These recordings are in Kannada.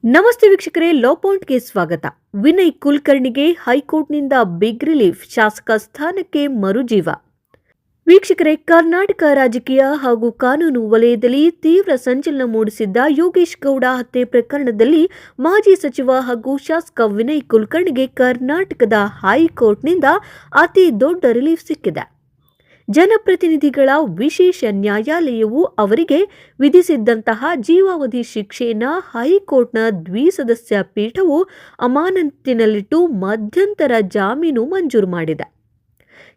ನಮಸ್ತೆ ವೀಕ್ಷಕರೇ, ಲಾ ಪಾಯಿಂಟ್ಗೆ ಸ್ವಾಗತ. ವಿನಯ್ ಕುಲಕರ್ಣಿಗೆ ಹೈಕೋರ್ಟ್ನಿಂದ ಬಿಗ್ ರಿಲೀಫ್, ಶಾಸಕ ಸ್ಥಾನಕ್ಕೆ ಮರುಜೀವ. ವೀಕ್ಷಕರೇ, ಕರ್ನಾಟಕ ರಾಜಕೀಯ ಹಾಗೂ ಕಾನೂನು ವಲಯದಲ್ಲಿ ತೀವ್ರ ಸಂಚಲನ ಮೂಡಿಸಿದ್ದ ಯೋಗೇಶ್ ಗೌಡ ಹತ್ಯೆ ಪ್ರಕರಣದಲ್ಲಿ ಮಾಜಿ ಸಚಿವ ಹಾಗೂ ಶಾಸಕ ವಿನಯ್ ಕುಲಕರ್ಣಿಗೆ ಕರ್ನಾಟಕದ ಹೈಕೋರ್ಟ್ನಿಂದ ಅತಿ ದೊಡ್ಡ ರಿಲೀಫ್ ಸಿಕ್ಕಿದೆ. ಜನಪ್ರತಿನಿಧಿಗಳ ವಿಶೇಷ ನ್ಯಾಯಾಲಯವು ಅವರಿಗೆ ವಿಧಿಸಿದ್ದಂತಹ ಜೀವಾವಧಿ ಶಿಕ್ಷೆಯನ್ನು ಹೈಕೋರ್ಟ್ನ ದ್ವಿಸದಸ್ಯ ಪೀಠವು ಅಮಾನತಿನಲ್ಲಿಟ್ಟು ಮಧ್ಯಂತರ ಜಾಮೀನು ಮಂಜೂರು ಮಾಡಿದೆ.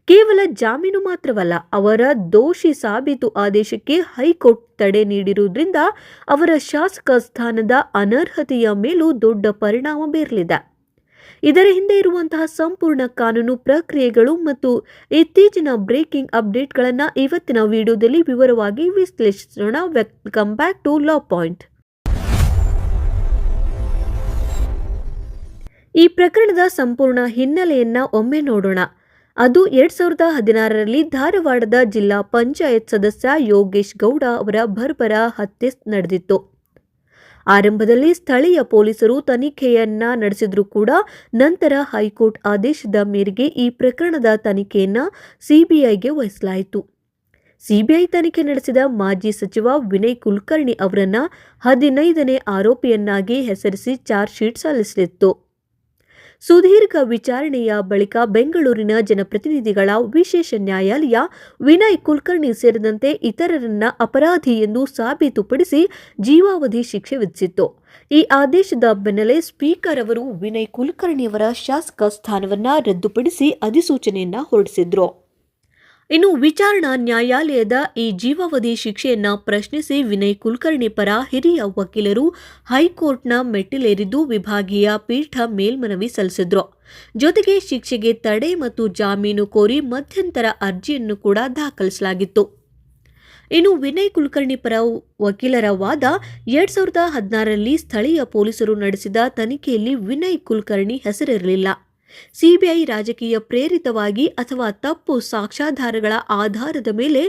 ಕೇವಲ ಜಾಮೀನು ಮಾತ್ರವಲ್ಲ, ಅವರ ದೋಷಿ ಸಾಬೀತು ಆದೇಶಕ್ಕೆ ಹೈಕೋರ್ಟ್ ತಡೆ ನೀಡಿರುವುದರಿಂದ ಅವರ ಶಾಸಕ ಸ್ಥಾನದ ಅನರ್ಹತೆಯ ಮೇಲೂ ದೊಡ್ಡ ಪರಿಣಾಮ ಬೀರಲಿದೆ. ಇದರ ಹಿಂದೆ ಇರುವಂತಹ ಸಂಪೂರ್ಣ ಕಾನೂನು ಪ್ರಕ್ರಿಯೆಗಳು ಮತ್ತು ಇತ್ತೀಚಿನ ಬ್ರೇಕಿಂಗ್ ಅಪ್ಡೇಟ್ಗಳನ್ನು ಇವತ್ತಿನ ವಿಡಿಯೋದಲ್ಲಿ ವಿವರವಾಗಿ ವಿಶ್ಲೇಷಿಸೋಣ. Welcome back to law point. ಈ ಪ್ರಕರಣದ ಸಂಪೂರ್ಣ ಹಿನ್ನೆಲೆಯನ್ನ ಒಮ್ಮೆ ನೋಡೋಣ. ಅದು 2016ರಲ್ಲಿ ಧಾರವಾಡದ ಜಿಲ್ಲಾ ಪಂಚಾಯತ್ ಸದಸ್ಯ ಯೋಗೇಶ್ ಗೌಡ ಅವರ ಬರ್ಬರ ಹತ್ಯೆ ನಡೆದಿತ್ತು. ಆರಂಭದಲ್ಲಿ ಸ್ಥಳೀಯ ಪೊಲೀಸರು ತನಿಖೆಯನ್ನ ನಡೆಸಿದ್ರೂ ಕೂಡ ನಂತರ ಹೈಕೋರ್ಟ್ ಆದೇಶದ ಮೇರೆಗೆ ಈ ಪ್ರಕರಣದ ತನಿಖೆಯನ್ನ ಸಿಬಿಐಗೆ ವಹಿಸಲಾಯಿತು. ಸಿಬಿಐ ತನಿಖೆ ನಡೆಸಿದ ಮಾಜಿ ಸಚಿವ ವಿನಯ್ ಕುಲಕರ್ಣಿ ಅವರನ್ನ 15ನೇ ಆರೋಪಿಯನ್ನಾಗಿ ಹೆಸರಿಸಿ ಚಾರ್ಜ್ ಶೀಟ್ ಸಲ್ಲಿಸಿತ್ತು. ಸುದೀರ್ಘ ವಿಚಾರಣೆಯ ಬಳಿಕ ಬೆಂಗಳೂರಿನ ಜನಪ್ರತಿನಿಧಿಗಳ ವಿಶೇಷ ನ್ಯಾಯಾಲಯ ವಿನಯ್ ಕುಲಕರ್ಣಿ ಸೇರಿದಂತೆ ಇತರರನ್ನ ಅಪರಾಧಿ ಎಂದು ಸಾಬೀತುಪಡಿಸಿ ಜೀವಾವಧಿ ಶಿಕ್ಷೆ ವಿಧಿಸಿತ್ತು. ಈ ಆದೇಶದ ಬೆನ್ನಲ್ಲೇ ಸ್ಪೀಕರ್ ಅವರು ವಿನಯ್ ಕುಲಕರ್ಣಿಯವರ ಶಾಸಕ ಸ್ಥಾನವನ್ನ ರದ್ದುಪಡಿಸಿ ಅಧಿಸೂಚನೆಯನ್ನ ಹೊರಡಿಸಿದ್ರು. ಇನ್ನು ವಿಚಾರಣಾ ನ್ಯಾಯಾಲಯದ ಈ ಜೀವಾವಧಿ ಶಿಕ್ಷೆಯನ್ನ ಪ್ರಶ್ನಿಸಿ ವಿನಯ್ ಕುಲಕರ್ಣಿ ಪರ ಹಿರಿಯ ವಕೀಲರು ಹೈಕೋರ್ಟ್ನ ಮೆಟ್ಟಿಲೇರಿದ್ದು ವಿಭಾಗೀಯ ಪೀಠ ಮೇಲ್ಮನವಿ ಸಲ್ಲಿಸಿದ್ರು. ಜೊತೆಗೆ ಶಿಕ್ಷೆಗೆ ತಡೆ ಮತ್ತು ಜಾಮೀನು ಕೋರಿ ಮಧ್ಯಂತರ ಅರ್ಜಿಯನ್ನು ಕೂಡ ದಾಖಲಿಸಲಾಗಿತ್ತು. ಇನ್ನು ವಿನಯ್ ಕುಲಕರ್ಣಿ ಪರ ವಕೀಲರ ವಾದ, 2016ರಲ್ಲಿ ಸ್ಥಳೀಯ ಪೊಲೀಸರು ನಡೆಸಿದ ತನಿಖೆಯಲ್ಲಿ ವಿನಯ್ ಕುಲಕರ್ಣಿ ಹೆಸರಿರಲಿಲ್ಲ. ಸಿಬಿಐ ರಾಜಕೀಯ ಪ್ರೇರಿತವಾಗಿ ಅಥವಾ ತಪ್ಪು ಸಾಕ್ಷ್ಯಾಧಾರಗಳ ಆಧಾರದ ಮೇಲೆ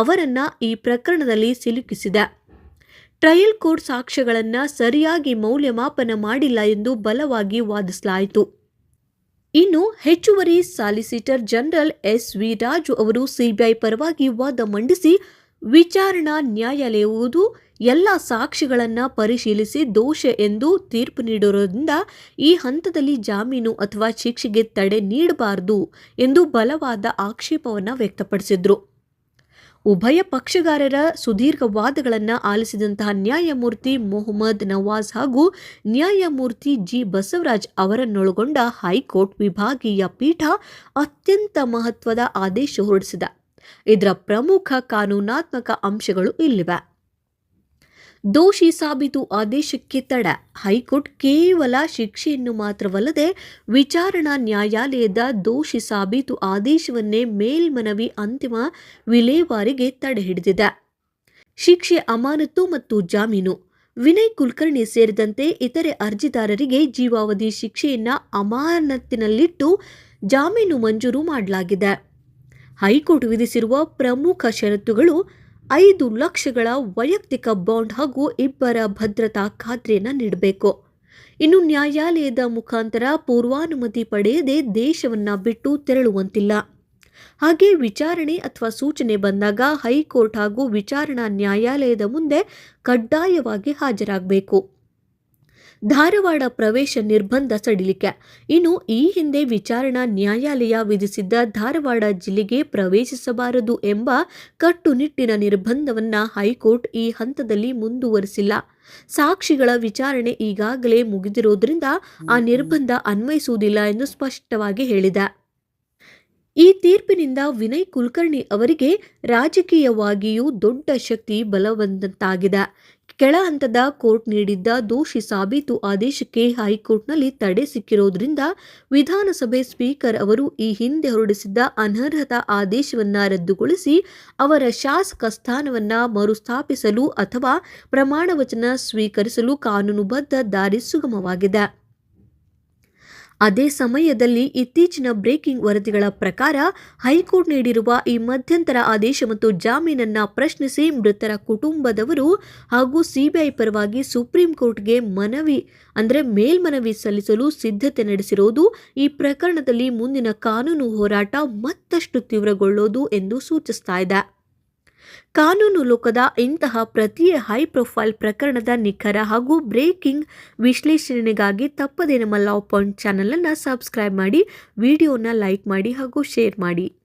ಅವರನ್ನ ಈ ಪ್ರಕರಣದಲ್ಲಿ ಸಿಲುಕಿಸಿದೆ. ಟ್ರಯಲ್ ಕೋರ್ಟ್ ಸಾಕ್ಷ್ಯಗಳನ್ನು ಸರಿಯಾಗಿ ಮೌಲ್ಯಮಾಪನ ಮಾಡಿಲ್ಲ ಎಂದು ಬಲವಾಗಿ ವಾದಿಸಲಾಯಿತು. ಇನ್ನು ಹೆಚ್ಚುವರಿ ಸಾಲಿಸಿಟರ್ ಜನರಲ್ ಎಸ್.ವಿ. ರಾಜು ಅವರು ಸಿಬಿಐ ಪರವಾಗಿ ವಾದ ಮಂಡಿಸಿ, ವಿಚಾರಣಾ ನ್ಯಾಯಾಲಯವು ಎಲ್ಲ ಸಾಕ್ಷಿಗಳನ್ನು ಪರಿಶೀಲಿಸಿ ದೋಷ ಎಂದು ತೀರ್ಪು ನೀಡಿರುವುದರಿಂದ ಈ ಹಂತದಲ್ಲಿ ಜಾಮೀನು ಅಥವಾ ಶಿಕ್ಷೆಗೆ ತಡೆ ನೀಡಬಾರದು ಎಂದು ಬಲವಾದ ಆಕ್ಷೇಪವನ್ನು ವ್ಯಕ್ತಪಡಿಸಿದ್ರು. ಉಭಯ ಪಕ್ಷಗಾರರ ಸುದೀರ್ಘ ವಾದಗಳನ್ನು ಆಲಿಸಿದಂತಹ ನ್ಯಾಯಮೂರ್ತಿ ಮೊಹಮ್ಮದ್ ನವಾಜ್ ಹಾಗೂ ನ್ಯಾಯಮೂರ್ತಿ ಜಿ. ಬಸವರಾಜ್ ಅವರನ್ನೊಳಗೊಂಡ ಹೈಕೋರ್ಟ್ ವಿಭಾಗೀಯ ಪೀಠ ಅತ್ಯಂತ ಮಹತ್ವದ ಆದೇಶ ಹೊರಡಿಸಿದೆ. ಇದರ ಪ್ರಮುಖ ಕಾನೂನಾತ್ಮಕ ಅಂಶಗಳು ಇಲ್ಲಿವೆ. ದೋಷಿ ಸಾಬೀತು ಆದೇಶಕ್ಕೆ ತಡೆ. ಹೈಕೋರ್ಟ್ ಕೇವಲ ಶಿಕ್ಷೆಯನ್ನು ಮಾತ್ರವಲ್ಲದೆ ವಿಚಾರಣಾ ನ್ಯಾಯಾಲಯದ ದೋಷಿ ಸಾಬೀತು ಆದೇಶವನ್ನೇ ಮೇಲ್ಮನವಿ ಅಂತಿಮ ವಿಲೇವಾರಿಗೆ ತಡೆ ಹಿಡಿದಿದೆ. ಶಿಕ್ಷೆ ಅಮಾನತು ಮತ್ತು ಜಾಮೀನು. ವಿನಯ್ ಕುಲಕರ್ಣಿ ಸೇರಿದಂತೆ ಇತರೆ ಅರ್ಜಿದಾರರಿಗೆ ಜೀವಾವಧಿ ಶಿಕ್ಷೆಯನ್ನ ಅಮಾನತಿನಲ್ಲಿಟ್ಟು ಜಾಮೀನು ಮಂಜೂರು ಮಾಡಲಾಗಿದೆ. ಹೈಕೋರ್ಟ್ ವಿಧಿಸಿರುವ ಪ್ರಮುಖ ಷರತ್ತುಗಳು 5 ಲಕ್ಷಗಳ ವೈಯಕ್ತಿಕ ಬಾಂಡ್ ಹಾಗೂ 2 ಭದ್ರತಾ ಖಾತ್ರಿಯನ್ನು ನೀಡಬೇಕು. ಇನ್ನು ನ್ಯಾಯಾಲಯದ ಮುಖಾಂತರ ಪೂರ್ವಾನುಮತಿ ಪಡೆಯದೆ ದೇಶವನ್ನ ಬಿಟ್ಟು ತೆರಳುವಂತಿಲ್ಲ. ಹಾಗೆ ವಿಚಾರಣೆ ಅಥವಾ ಸೂಚನೆ ಬಂದಾಗ ಹೈಕೋರ್ಟ್ ಹಾಗೂ ವಿಚಾರಣಾ ನ್ಯಾಯಾಲಯದ ಮುಂದೆ ಕಡ್ಡಾಯವಾಗಿ ಹಾಜರಾಗಬೇಕು. ಧಾರವಾಡ ಪ್ರವೇಶ ನಿರ್ಬಂಧ ಸಡಿಲಿಕೆ. ಇನ್ನು ಈ ಹಿಂದೆ ವಿಚಾರಣಾ ನ್ಯಾಯಾಲಯ ವಿಧಿಸಿದ್ದ ಧಾರವಾಡ ಜಿಲ್ಲೆಗೆ ಪ್ರವೇಶಿಸಬಾರದು ಎಂಬ ಕಟ್ಟುನಿಟ್ಟಿನ ನಿರ್ಬಂಧವನ್ನು ಹೈಕೋರ್ಟ್ ಈ ಹಂತದಲ್ಲಿ ಮುಂದುವರಿಸಿಲ್ಲ. ಸಾಕ್ಷಿಗಳ ವಿಚಾರಣೆ ಈಗಾಗಲೇ ಮುಗಿದಿರೋದ್ರಿಂದ ಆ ನಿರ್ಬಂಧ ಅನ್ವಯಿಸುವುದಿಲ್ಲ ಎಂದು ಸ್ಪಷ್ಟವಾಗಿ ಹೇಳಿದೆ. ಈ ತೀರ್ಪಿನಿಂದ ವಿನಯ್ ಕುಲಕರ್ಣಿ ಅವರಿಗೆ ರಾಜಕೀಯವಾಗಿಯೂ ದೊಡ್ಡ ಶಕ್ತಿ ಬಲವಂತಾಗಿದೆ. ಕೆಳ ಹಂತದ ಕೋರ್ಟ್ ನೀಡಿದ್ದ ದೋಷಿ ಸಾಬೀತು ಆದೇಶಕ್ಕೆ ಹೈಕೋರ್ಟ್ನಲ್ಲಿ ತಡೆ ಸಿಕ್ಕಿರೋದ್ರಿಂದ ವಿಧಾನಸಭೆ ಸ್ಪೀಕರ್ ಅವರು ಈ ಹಿಂದೆ ಹೊರಡಿಸಿದ್ದ ಅನರ್ಹತಾ ಆದೇಶವನ್ನು ರದ್ದುಗೊಳಿಸಿ ಅವರ ಶಾಸಕ ಸ್ಥಾನವನ್ನು ಮರುಸ್ಥಾಪಿಸಲು ಅಥವಾ ಪ್ರಮಾಣವಚನ ಸ್ವೀಕರಿಸಲು ಕಾನೂನುಬದ್ಧ ದಾರಿ ಸುಗಮವಾಗಿದೆ. ಅದೇ ಸಮಯದಲ್ಲಿ ಇತ್ತೀಚಿನ ಬ್ರೇಕಿಂಗ್ ವರದಿಗಳ ಪ್ರಕಾರ ಹೈಕೋರ್ಟ್ ನೀಡಿರುವ ಈ ಮಧ್ಯಂತರ ಆದೇಶ ಮತ್ತು ಜಾಮೀನನ್ನ ಪ್ರಶ್ನಿಸಿ ಮೃತರ ಕುಟುಂಬದವರು ಹಾಗೂ ಸಿಬಿಐ ಪರವಾಗಿ ಸುಪ್ರೀಂ ಕೋರ್ಟ್ಗೆ ಮೇಲ್ಮನವಿ ಸಲ್ಲಿಸಲು ಸಿದ್ಧತೆ ನಡೆಸಿರುವುದು ಈ ಪ್ರಕರಣದಲ್ಲಿ ಮುಂದಿನ ಕಾನೂನು ಹೋರಾಟ ಮತ್ತಷ್ಟು ತೀವ್ರಗೊಳ್ಳೋದು ಎಂದು ಸೂಚಿಸ್ತಾ ಇದೆ. ಕಾನೂನು ಲೋಕದ ಇಂತಹ ಪ್ರತಿ ಹೈ ಪ್ರೊಫೈಲ್ ಪ್ರಕರಣದ ನಿಖರ ಹಾಗೂ ಬ್ರೇಕಿಂಗ್ ವಿಶ್ಲೇಷಣೆಗಾಗಿ ತಪ್ಪದೇ ನಮ್ಮ ಲಾ ಪಾಯಿಂಟ್ ಚಾನಲ್ ಅನ್ನು ಸಬ್ಸ್ಕ್ರೈಬ್ ಮಾಡಿ, ವಿಡಿಯೋನ ಲೈಕ್ ಮಾಡಿ ಹಾಗೂ ಶೇರ್ ಮಾಡಿ.